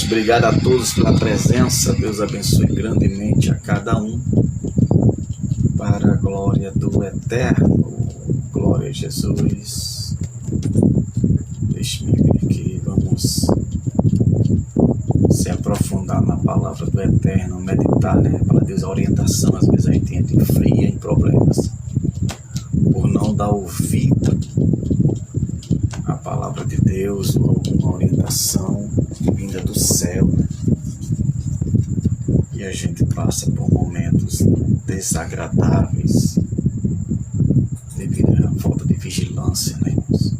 obrigado a todos pela presença. Deus abençoe grandemente a cada um, para a glória do Eterno. Glória a Jesus. Deixe-me ver aqui, vamos se aprofundar na palavra do Eterno, meditar, né? Para Deus, a orientação. Às vezes a gente entra fria em problemas por não dar ouvido à palavra de Deus ou alguma orientação vinda do céu, né? E a gente passa por momentos desagradáveis devido à falta de vigilância, né, irmãos?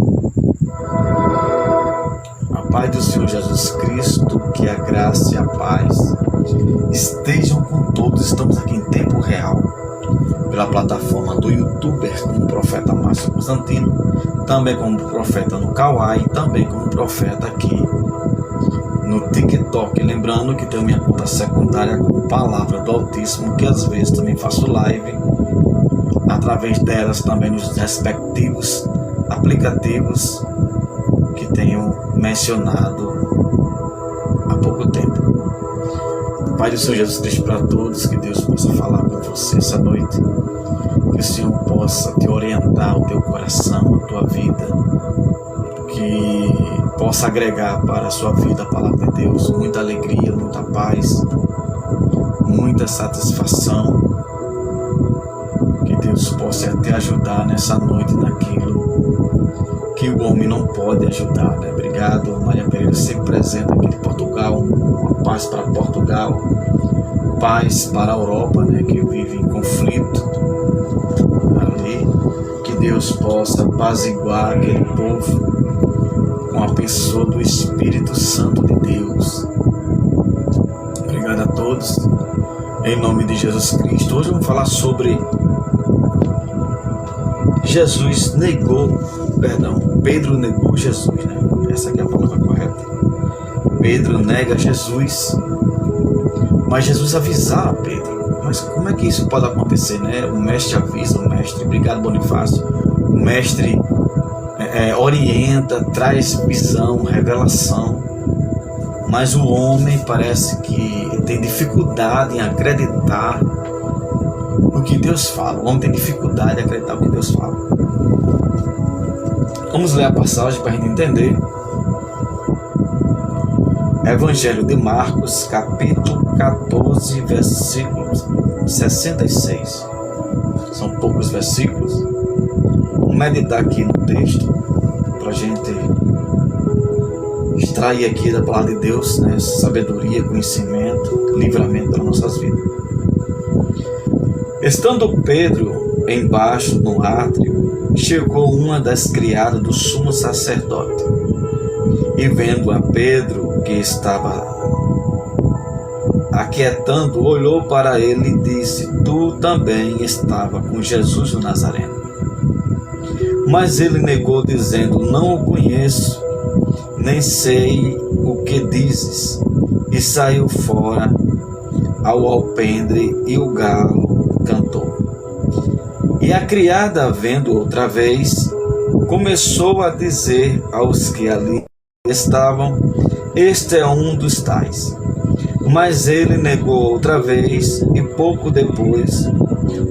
A paz do Senhor Jesus Cristo, que a graça e a paz estejam com todos. Estamos aqui em tempo real, pela plataforma do YouTuber, como profeta Márcio Constantino, também como profeta no Kawaii, também como profeta aqui no TikTok. Lembrando que tenho minha conta secundária com Palavra do Altíssimo, que às vezes também faço live através delas, também nos respectivos aplicativos que tenho mencionado há pouco tempo. Pai do Senhor Jesus Cristo para todos, que Deus possa falar com você essa noite, que o Senhor possa te orientar o teu coração, a tua vida, que possa agregar para a sua vida a palavra de Deus, muita alegria, muita paz, muita satisfação, que Deus possa te ajudar nessa noite naquilo que o homem não pode ajudar, né? Obrigado, Maria Pereira, sempre presente aqui de Portugal. Uma paz para Portugal, paz para a Europa, né, que vive em conflito ali. Que Deus possa apaziguar aquele povo com a pessoa do Espírito Santo de Deus. Obrigado a todos, em nome de Jesus Cristo. Hoje vamos falar sobre Pedro negou Jesus, né? Essa aqui é a palavra correta. Pedro nega Jesus, mas Jesus avisava Pedro. Mas como é que isso pode acontecer, né? O mestre avisa, o mestre, obrigado Bonifácio, o mestre orienta, traz visão, revelação, mas o homem parece que tem dificuldade em acreditar no que Deus fala. O homem tem dificuldade em acreditar no que Deus fala. Vamos ler a passagem para a gente entender. Evangelho de Marcos, capítulo 14, versículo 66. São poucos versículos. Vamos meditar aqui no texto para a gente extrair aqui da palavra de Deus, né, sabedoria, conhecimento, livramento para nossas vidas. Estando Pedro embaixo no átrio, chegou uma das criadas do sumo sacerdote, e vendo a Pedro, que estava aquietando, olhou para ele e disse: Tu também estava com Jesus o Nazareno. Mas ele negou, dizendo: Não o conheço, nem sei o que dizes. E saiu fora ao alpendre, e o galo cantou. E a criada, vendo outra vez, começou a dizer aos que ali estavam: Este é um dos tais. Mas ele negou outra vez, e pouco depois,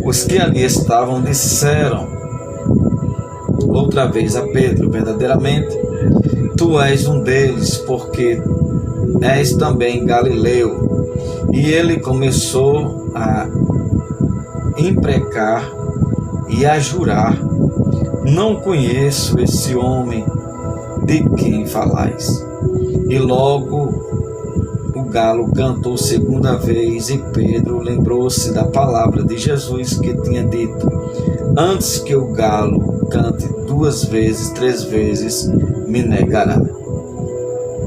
os que ali estavam disseram outra vez a Pedro: Verdadeiramente, tu és um deles, porque és também galileu. E ele começou a imprecar e a jurar: Não conheço esse homem de quem falais. E logo o galo cantou segunda vez, e Pedro lembrou-se da palavra de Jesus, que tinha dito: Antes que o galo cante 2 vezes, 3 vezes, me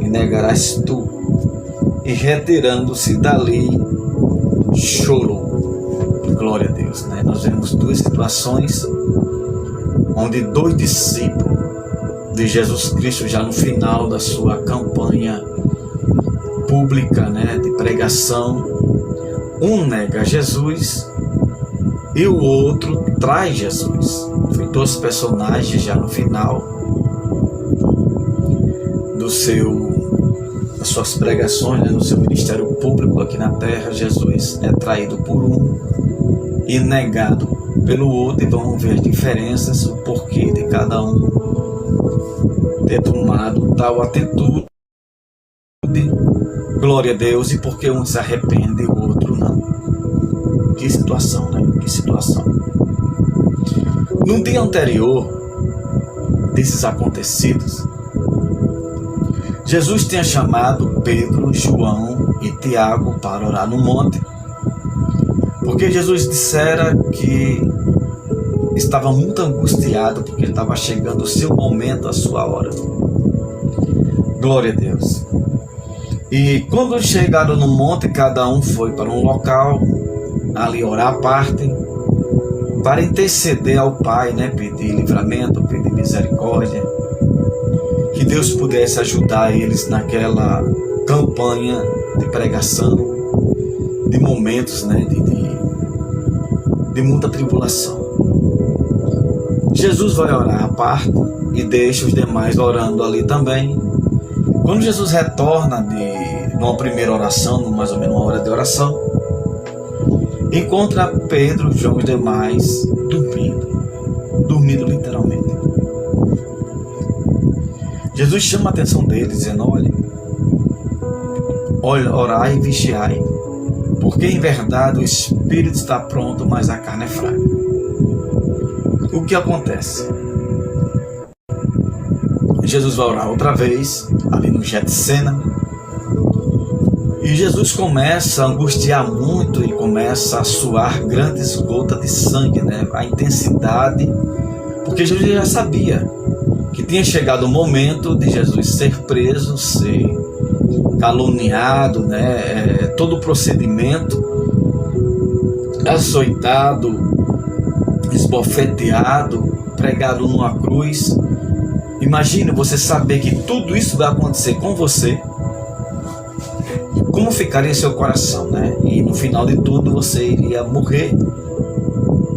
negarás tu. E retirando-se dali, chorou. Glória a Deus, né? Nós vemos 2 situações onde 2 discípulos de Jesus Cristo, já no final da sua campanha pública, né, de pregação, um nega Jesus e o outro traz Jesus. Foi 2 personagens já no final do seu nas suas pregações, né, no seu ministério público aqui na terra, Jesus é traído por um e negado pelo outro, e vamos ver as diferenças, o porquê de cada um ter tomado tal atitude, glória a Deus, e porque um se arrepende e o outro não. Que situação, né? Que situação. No dia anterior desses acontecidos, Jesus tinha chamado Pedro, João e Tiago para orar no monte, porque Jesus dissera que estava muito angustiado, porque estava chegando o seu momento, a sua hora. Glória a Deus. E quando chegaram no monte, cada um foi para um local, ali orar à parte, para interceder ao Pai, né? Pedir livramento, pedir misericórdia, que Deus pudesse ajudar eles naquela campanha de pregação, de momentos, né? de muita tribulação. Jesus vai orar à parte e deixa os demais orando ali também. Quando Jesus retorna de uma primeira oração, mais ou menos uma hora de oração, encontra Pedro, João e os demais dormindo literalmente. Jesus chama a atenção deles, dizendo: olha, orai e vigiai, porque em verdade o espírito está pronto, mas a carne é fraca. O que acontece? Jesus vai orar outra vez, ali no Getsêmani, e Jesus começa a angustiar muito e começa a suar grandes gotas de sangue, né? A intensidade, porque Jesus já sabia que tinha chegado o momento de Jesus ser preso, ser caluniado, né? Todo o procedimento, açoitado, esbofeteado, pregado numa cruz. Imagine você saber que tudo isso vai acontecer com você. Como ficaria seu coração, né? E no final de tudo você iria morrer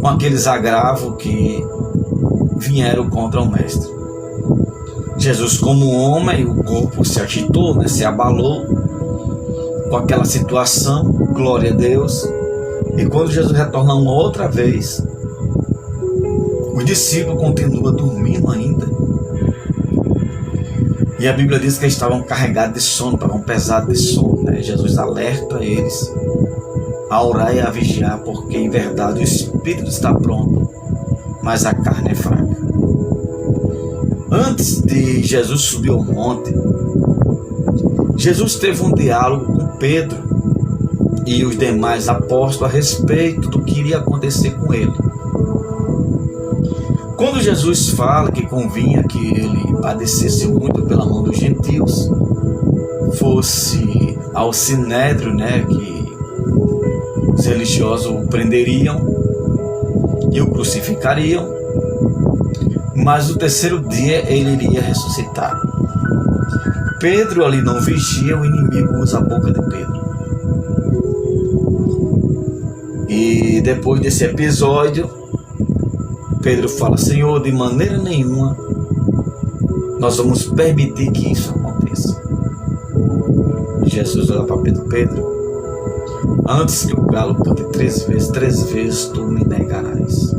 com aqueles agravos que vieram contra o Mestre. Jesus, como homem, o corpo se agitou, né? Se abalou com aquela situação, glória a Deus. E quando Jesus retorna uma outra vez, os discípulos continuam dormindo ainda. E a Bíblia diz que eles estavam carregados de sono, estavam pesados de sono, né? Jesus alerta eles a orar e a vigiar, porque em verdade o espírito está pronto, mas a carne é fraca. Antes de Jesus subir ao monte, Jesus teve um diálogo com Pedro e os demais apóstolos a respeito do que iria acontecer com ele. Quando Jesus fala que convinha que ele padecesse muito pela mão dos gentios, fosse ao sinédrio, né, que os religiosos o prenderiam e o crucificariam, mas no terceiro dia ele iria ressuscitar. Pedro ali não vigia, o inimigo usa a boca de Pedro. E depois desse episódio, Pedro fala: Senhor, de maneira nenhuma nós vamos permitir que isso aconteça. Jesus olha para Pedro: antes que o galo cante 3 vezes tu me negarás.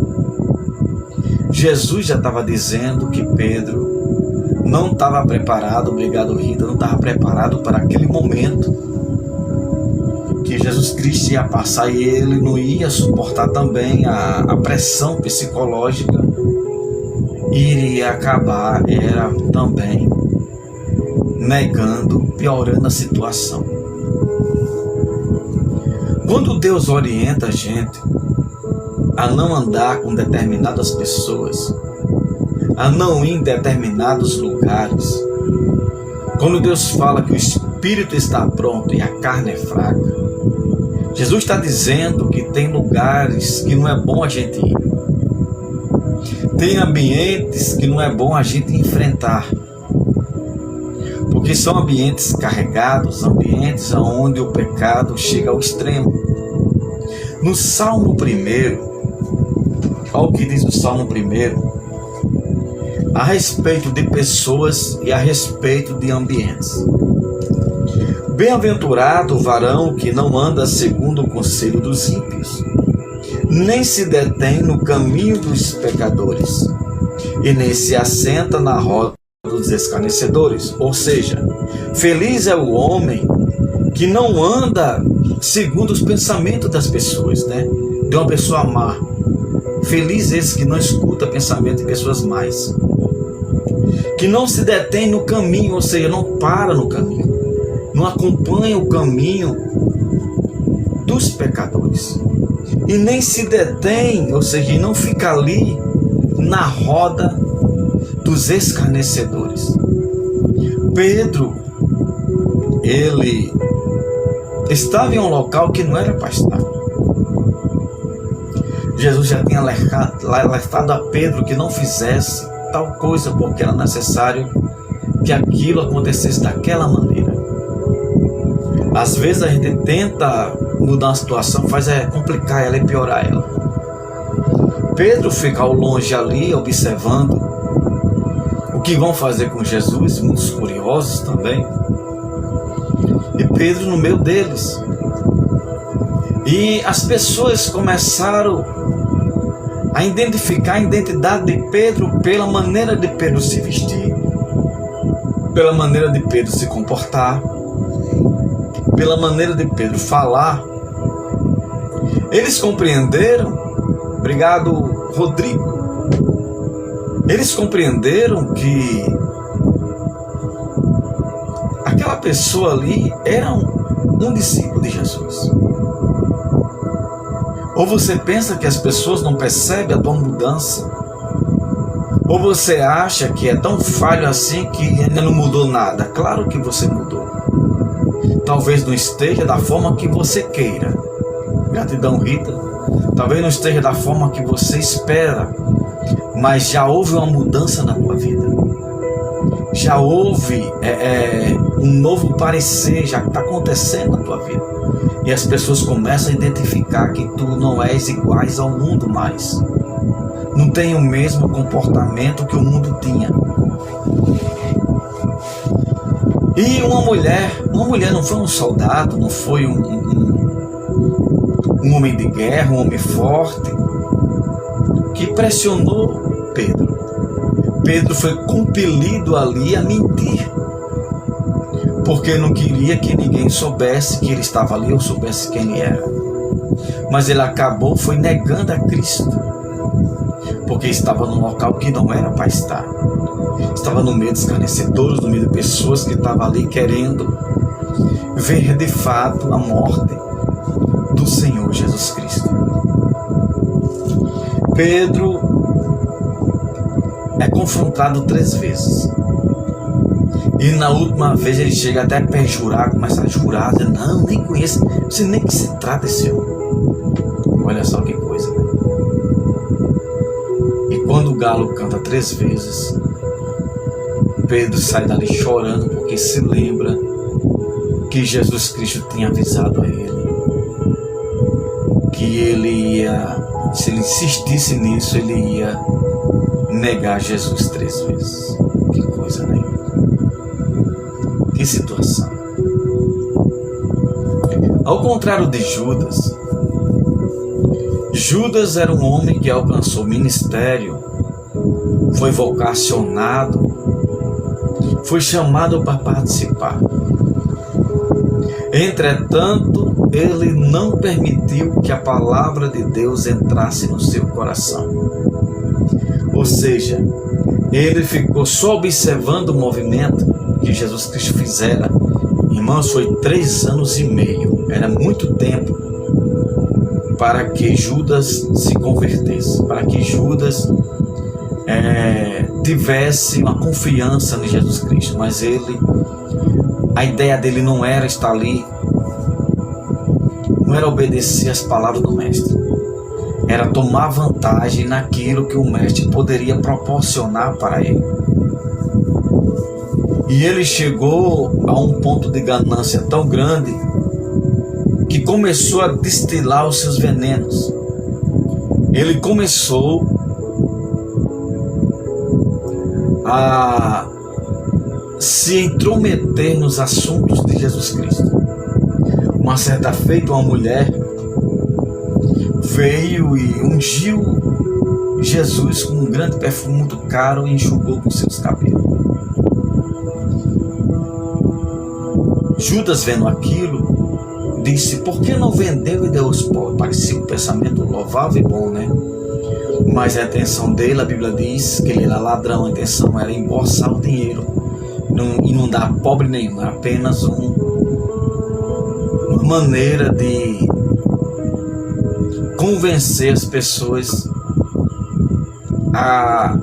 Jesus já estava dizendo que Pedro não estava preparado, obrigado Rita, não estava preparado para aquele momento que Jesus Cristo ia passar, e ele não ia suportar também a pressão psicológica, e iria acabar, era também negando, piorando a situação. Quando Deus orienta a gente a não andar com determinadas pessoas, a não ir em determinados lugares, quando Deus fala que o espírito está pronto e a carne é fraca, Jesus está dizendo que tem lugares que não é bom a gente ir, tem ambientes que não é bom a gente enfrentar, porque são ambientes carregados, ambientes onde o pecado chega ao extremo. No Salmo 1, olha o que diz o Salmo 1, a respeito de pessoas e a respeito de ambientes. Bem-aventurado o varão que não anda segundo o conselho dos ímpios, nem se detém no caminho dos pecadores, e nem se assenta na roda dos escarnecedores. Ou seja, feliz é o homem que não anda segundo os pensamentos das pessoas, né? De uma pessoa má. Feliz esse que não escuta pensamento de pessoas más. Que não se detém no caminho, ou seja, não para no caminho. Não acompanha o caminho dos pecadores. E nem se detém, ou seja, não fica ali na roda dos escarnecedores. Pedro, ele estava em um local que não era para estar. Jesus já tinha alertado a Pedro que não fizesse tal coisa, porque era necessário que aquilo acontecesse daquela maneira. Às vezes a gente tenta mudar uma situação, faz complicar ela e piorar ela. Pedro fica ao longe ali, observando o que vão fazer com Jesus, muitos curiosos também. E Pedro no meio deles. E as pessoas começaram a identificar a identidade de Pedro pela maneira de Pedro se vestir, pela maneira de Pedro se comportar, pela maneira de Pedro falar. Eles compreenderam, obrigado Rodrigo, eles compreenderam que aquela pessoa ali era um discípulo de Jesus. Ou você pensa que as pessoas não percebem a tua mudança? Ou você acha que é tão falho assim que ainda não mudou nada? Claro que você mudou. Talvez não esteja da forma que você queira. Gratidão, Rita. Talvez não esteja da forma que você espera, mas já houve uma mudança na tua vida. Já houve um novo parecer, já está acontecendo na tua vida. E as pessoas começam a identificar que tu não és iguais ao mundo mais. Não tem o mesmo comportamento que o mundo tinha. E uma mulher não foi um soldado, não foi um homem de guerra, um homem forte, que pressionou Pedro. Pedro foi compelido ali a mentir, porque não queria que ninguém soubesse que ele estava ali ou soubesse quem ele era. Mas ele foi negando a Cristo, porque estava num local que não era para estar. Estava no meio de escarnecedores, no meio de pessoas que estavam ali querendo ver de fato a morte do Senhor Jesus Cristo. Pedro é confrontado 3 vezes. E na última vez ele chega até a perjurar, começa a jurar, diz, não, nem conheço, você nem que se trata desse homem. Olha só que coisa, né? E quando o galo canta 3 vezes, Pedro sai dali chorando, porque se lembra que Jesus Cristo tinha avisado a ele que ele ia, se ele insistisse nisso, ele ia negar Jesus 3 vezes. Que coisa, né? Que situação. Ao contrário de Judas, Judas era um homem que alcançou ministério, foi vocacionado, foi chamado para participar. Entretanto, ele não permitiu que a palavra de Deus entrasse no seu coração. Ou seja, ele ficou só observando o movimento que Jesus Cristo fizera. Irmãos, foi 3 anos e meio. Era muito tempo para que Judas se convertesse, para que Judas tivesse uma confiança em Jesus Cristo. Mas a ideia dele não era estar ali, não era obedecer às palavras do mestre, era tomar vantagem naquilo que o mestre poderia proporcionar para ele. E ele chegou a um ponto de ganância tão grande que começou a destilar os seus venenos. Ele começou a se intrometer nos assuntos de Jesus Cristo. Uma certa feita, uma mulher veio e ungiu Jesus com um grande perfume muito caro e enxugou com seus cabelos. Judas, vendo aquilo, disse: por que não vendeu e deu aos pobres? Parecia um pensamento louvável e bom, né? Mas a intenção dele, a Bíblia diz que ele era ladrão, a intenção era embolsar o dinheiro e não dar pobre nenhum, era apenas uma maneira de convencer as pessoas a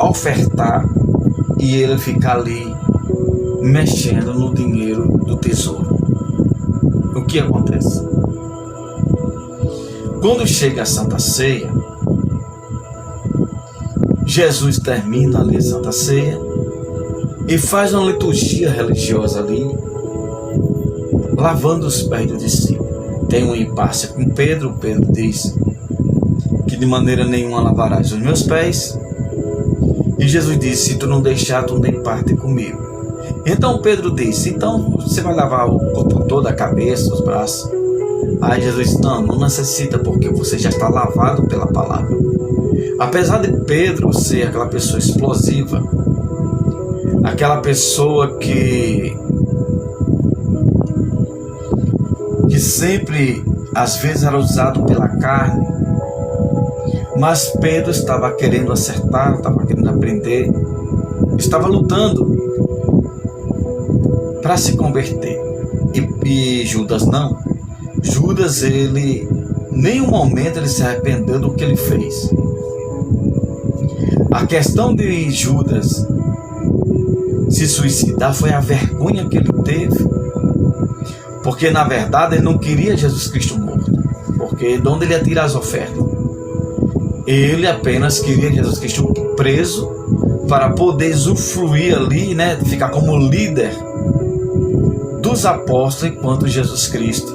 ofertar e ele ficar ali mexendo no dinheiro do tesouro. O que acontece? Quando chega a Santa Ceia, Jesus termina ali a Santa Ceia e faz uma liturgia religiosa ali, lavando os pés do discípulo. Tem um impasse com Pedro. Pedro diz que de maneira nenhuma lavarás os meus pés. E Jesus disse: se tu não deixar, tu nem parte comigo. Então Pedro disse: então você vai lavar o corpo todo, a cabeça, os braços? Aí Jesus disse: não necessita, porque você já está lavado pela palavra. Apesar de Pedro ser aquela pessoa explosiva, aquela pessoa que sempre, às vezes, era usado pela carne, mas Pedro estava querendo acertar, estava querendo aprender, estava lutando para se converter. E Judas não. Judas, ele, nenhum momento ele se arrependeu do que ele fez. A questão de Judas se suicidar foi a vergonha que ele teve, porque na verdade ele não queria Jesus Cristo morto, porque de onde ele ia tirar as ofertas? Ele apenas queria Jesus Cristo preso para poder usufruir ali, né, ficar como líder dos apóstolos enquanto Jesus Cristo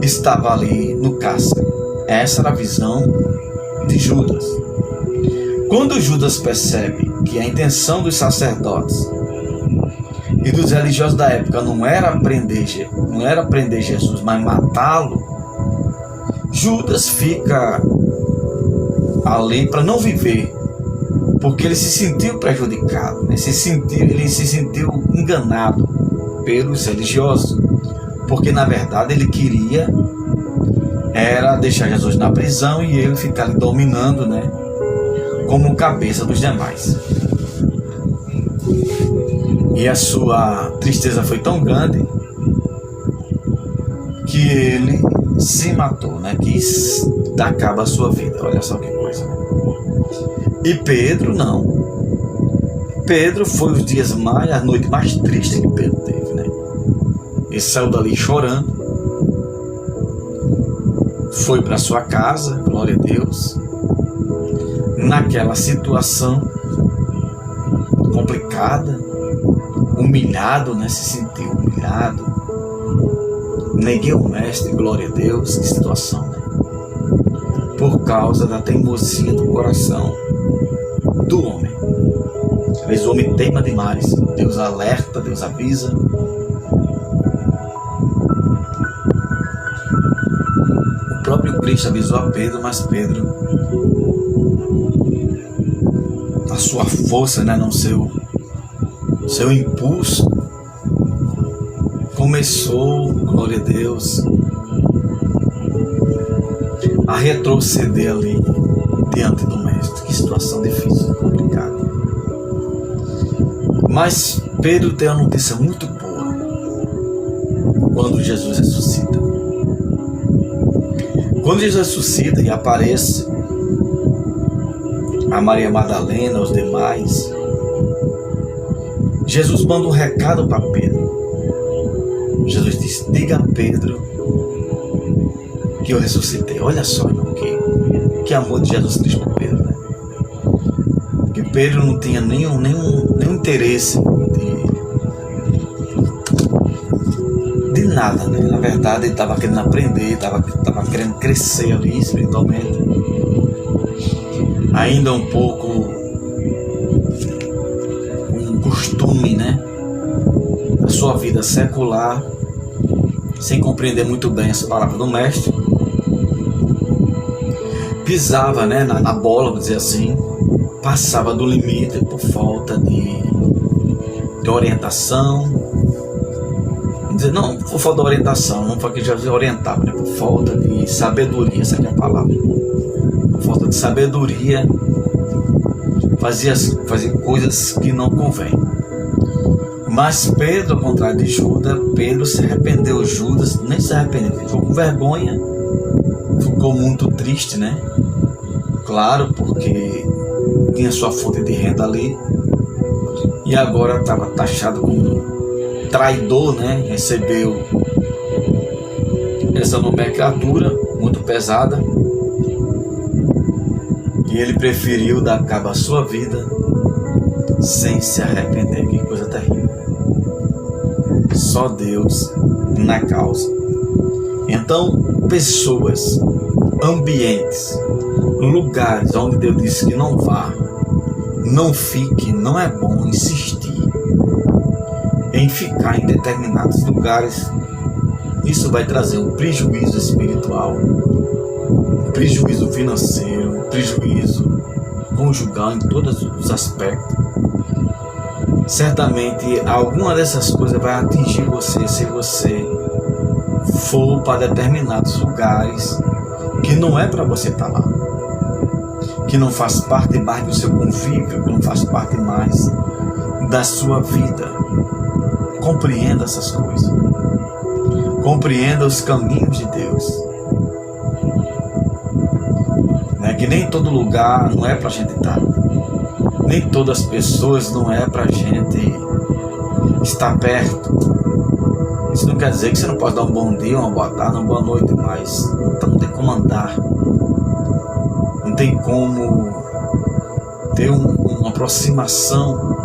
estava ali no cárcere. Essa era a visão de Judas. Quando Judas percebe que a intenção dos sacerdotes e dos religiosos da época não era prender Jesus, mas matá-lo, Judas fica ali para não viver, porque ele se sentiu prejudicado, né? Ele se sentiu enganado pelos religiosos, porque na verdade ele queria era deixar Jesus na prisão e ele ficar ali dominando, né, como cabeça dos demais. E a sua tristeza foi tão grande que ele se matou, né? Quis dar cabo à sua vida. Olha só que coisa. E Pedro não. Pedro foi os dias mais, a noite mais triste que Pedro teve, né? Ele saiu dali chorando, foi para sua casa, glória a Deus, naquela situação complicada, humilhado, né? Se sentiu humilhado. Neguei o mestre, glória a Deus, que situação, né? Por causa da teimosia do coração do homem. Às vezes o homem teima demais, Deus alerta, Deus avisa. O próprio Cristo avisou a Pedro, mas Pedro, a sua força, né, no seu impulso, começou, glória a Deus, a retroceder ali diante do mestre. Que situação difícil, complicada. Mas Pedro tem uma notícia muito boa quando Jesus ressuscita. Quando Jesus ressuscita e aparece a Maria Madalena, os demais, Jesus manda um recado para Pedro. Jesus disse: diga a Pedro que eu ressuscitei. Olha só, irmão, que amor de Jesus Cristo por Pedro, né? Que Pedro não tinha nenhum interesse de nada, né? Na verdade, ele estava querendo aprender, estava querendo crescer ali espiritualmente. Ainda um pouco sua vida secular, sem compreender muito bem essa palavra do mestre, pisava, né, na bola, vamos dizer assim, passava do limite por falta de orientação. Não por falta de orientação, não foi que já orientava, né, por falta de sabedoria, essa é a palavra. Por falta de sabedoria, fazia coisas que não convém. Mas Pedro, ao contrário de Judas, Pedro se arrependeu. Judas nem se arrependeu, ficou com vergonha, ficou muito triste, né? Claro, porque tinha sua fonte de renda ali e agora estava taxado como traidor, né? Recebeu essa nomenclatura muito pesada e ele preferiu dar cabo à sua vida sem se arrepender. Que coisa terrível. Só Deus na causa. Então, pessoas, ambientes, lugares onde Deus disse que não vá, não fique, não é bom insistir em ficar em determinados lugares. Isso vai trazer um prejuízo espiritual, um prejuízo financeiro, um prejuízo conjugal em todos os aspectos. Certamente alguma dessas coisas vai atingir você se você for para determinados lugares que não é para você estar lá, que não faz parte mais do seu convívio, que não faz parte mais da sua vida. Compreenda essas coisas, compreenda os caminhos de Deus, né? Que nem todo lugar não é para a gente estar, nem todas as pessoas não é para a gente estar perto. Isso não quer dizer que você não pode dar um bom dia, uma boa tarde, uma boa noite, mas não tem como andar, não tem como ter uma aproximação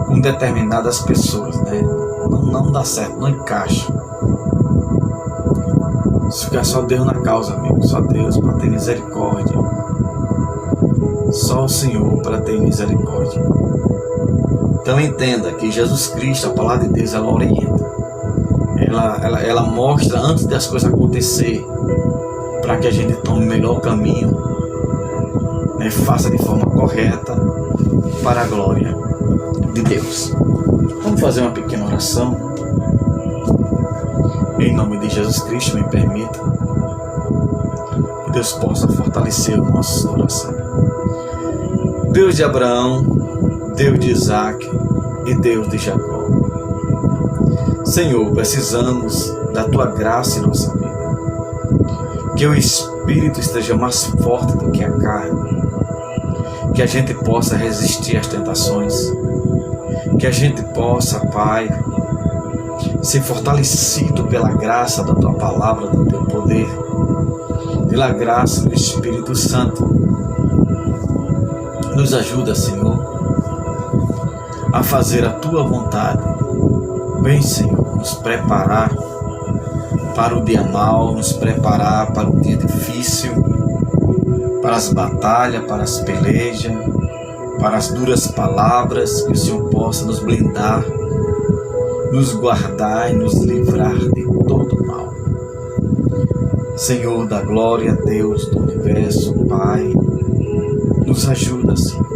com determinadas pessoas, né? Não dá certo, não encaixa. Isso fica só Deus na causa, amigo. Só Deus para ter misericórdia. Só o Senhor para ter misericórdia. Então entenda que Jesus Cristo, a palavra de Deus, ela orienta. Ela mostra antes das coisas acontecer, para que a gente tome o melhor caminho, né? Faça de forma correta para a glória de Deus. Vamos fazer uma pequena oração. Em nome de Jesus Cristo, me permita que Deus possa fortalecer o nosso coração. Deus de Abraão, Deus de Isaac e Deus de Jacó. Senhor, precisamos da Tua graça em nossa vida. Que o Espírito esteja mais forte do que a carne. Que a gente possa resistir às tentações. Que a gente possa, Pai, ser fortalecido pela graça da Tua palavra, do Teu poder, pela graça do Espírito Santo. Nos ajuda, Senhor, a fazer a Tua vontade. Vem, Senhor, nos preparar para o dia mau, nos preparar para o dia difícil, para as batalhas, para as pelejas, para as duras palavras, que o Senhor possa nos blindar, nos guardar e nos livrar de todo o mal. Senhor da glória, Deus do universo, Pai, nos ajuda, Senhor,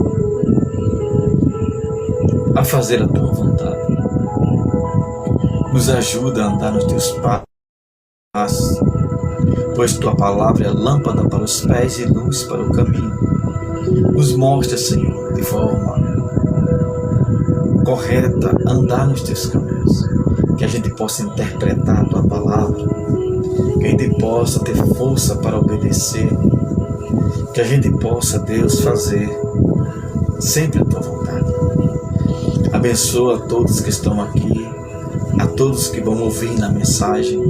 a fazer a Tua vontade. Nos ajuda a andar nos Teus passos, pois Tua palavra é lâmpada para os pés e luz para o caminho. Nos mostra, Senhor, de forma correta andar nos Teus caminhos, que a gente possa interpretar a Tua palavra, que a gente possa ter força para obedecer, que a gente possa, Deus, fazer sempre a Tua vontade. Abençoa a todos que estão aqui, a todos que vão ouvir na mensagem.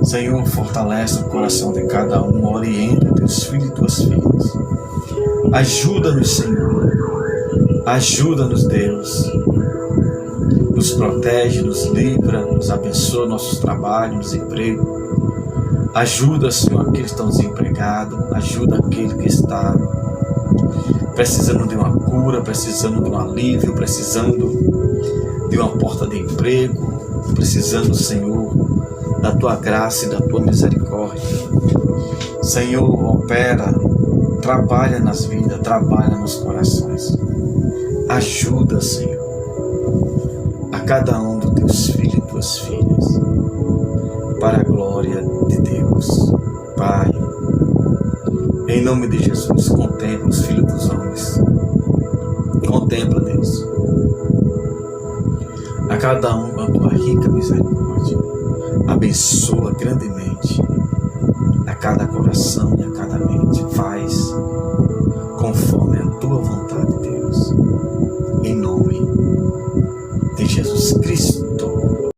Senhor, fortalece o coração de cada um, orienta Teus filhos e Tuas filhas. Ajuda-nos, Senhor, ajuda-nos, Deus, nos protege, nos livra, nos abençoa nossos trabalhos, nos empregos. Ajuda, Senhor, aqueles que estão desempregados, ajuda aquele que está precisando de uma cura, precisando de um alívio, precisando de uma porta de emprego, precisando, Senhor, da Tua graça e da Tua misericórdia. Senhor, opera, trabalha nas vidas, trabalha nos corações. Ajuda, Senhor, a cada um dos Teus filhos e Tuas filhas, para a glória de Deus. Pai, em nome de Jesus, contempla os filhos dos homens. Contempla, Deus, a cada um com a Tua rica misericórdia. Abençoa grandemente a cada coração e a cada mente. Faz conforme a Tua vontade, Deus. Em nome de Jesus Cristo.